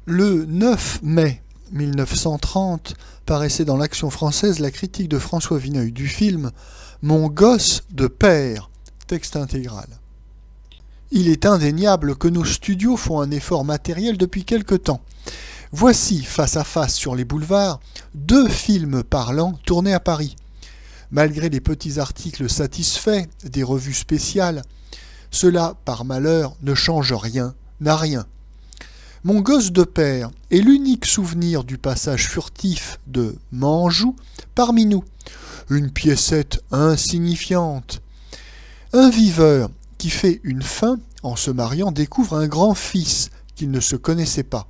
Le 9 mai 1930 paraissait dans l'Action française la critique de François Vineuil du film Mon gosse de père, texte intégral. Il est indéniable que nos studios font un effort matériel depuis quelque temps. Voici, face à face sur les boulevards, 2 films parlants tournés à Paris. Malgré les petits articles satisfaits des revues spéciales, cela, par malheur, ne change rien, n'a rien. Mon gosse de père est l'unique souvenir du passage furtif de Manjou parmi nous, une piécette insignifiante. Un viveur qui fait une fin en se mariant découvre un grand-fils qu'il ne se connaissait pas,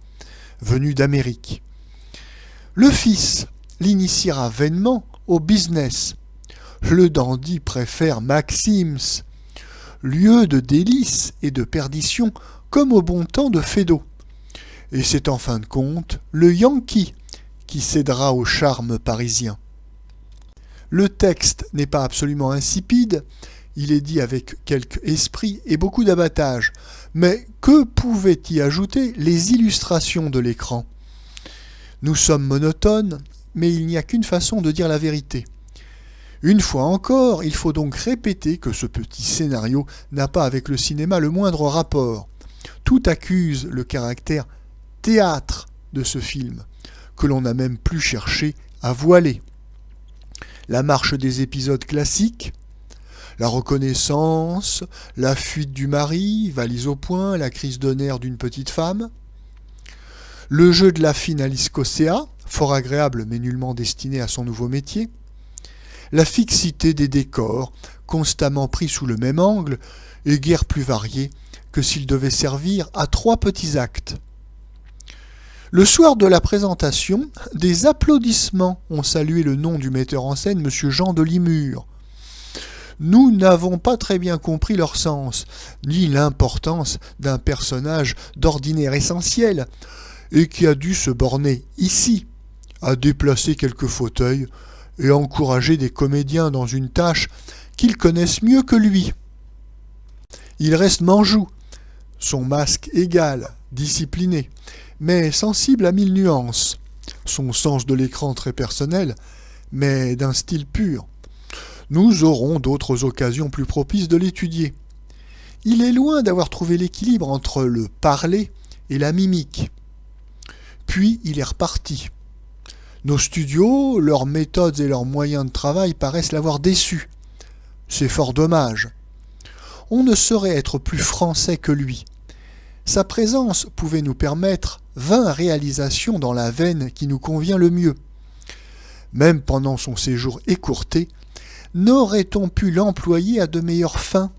venu d'Amérique. Le fils l'initiera vainement au business. Le dandy préfère Maxim's, lieu de délices et de perdition comme au bon temps de Feydeau. Et c'est en fin de compte le Yankee qui cédera au charme parisien. Le texte n'est pas absolument insipide, il est dit avec quelque esprit et beaucoup d'abattage, mais que pouvaient y ajouter les illustrations de l'écran ? Nous sommes monotones, mais il n'y a qu'une façon de dire la vérité. Une fois encore, il faut donc répéter que ce petit scénario n'a pas avec le cinéma le moindre rapport. Tout accuse le caractère théâtre de ce film, que l'on n'a même plus cherché à voiler. La marche des épisodes classiques, la reconnaissance, la fuite du mari, valise au poing, la crise de nerfs d'une petite femme, le jeu de la fine Alice Cossea, fort agréable mais nullement destiné à son nouveau métier, la fixité des décors, constamment pris sous le même angle et guère plus variés que s'ils devaient servir à 3 petits actes. Le soir de la présentation, des applaudissements ont salué le nom du metteur en scène, M. Jean de Limur. Nous n'avons pas très bien compris leur sens, ni l'importance d'un personnage d'ordinaire essentiel, et qui a dû se borner ici, à déplacer quelques fauteuils et encourager des comédiens dans une tâche qu'ils connaissent mieux que lui. Il reste Manjou, son masque égal, discipliné, mais sensible à 1000 nuances, son sens de l'écran très personnel, mais d'un style pur. Nous aurons d'autres occasions plus propices de l'étudier. Il est loin d'avoir trouvé l'équilibre entre le parler et la mimique. Puis il est reparti. Nos studios, leurs méthodes et leurs moyens de travail paraissent l'avoir déçu. C'est fort dommage. On ne saurait être plus français que lui. Sa présence pouvait nous permettre 20 réalisations dans la veine qui nous convient le mieux. Même pendant son séjour écourté, n'aurait-on pu l'employer à de meilleures fins ?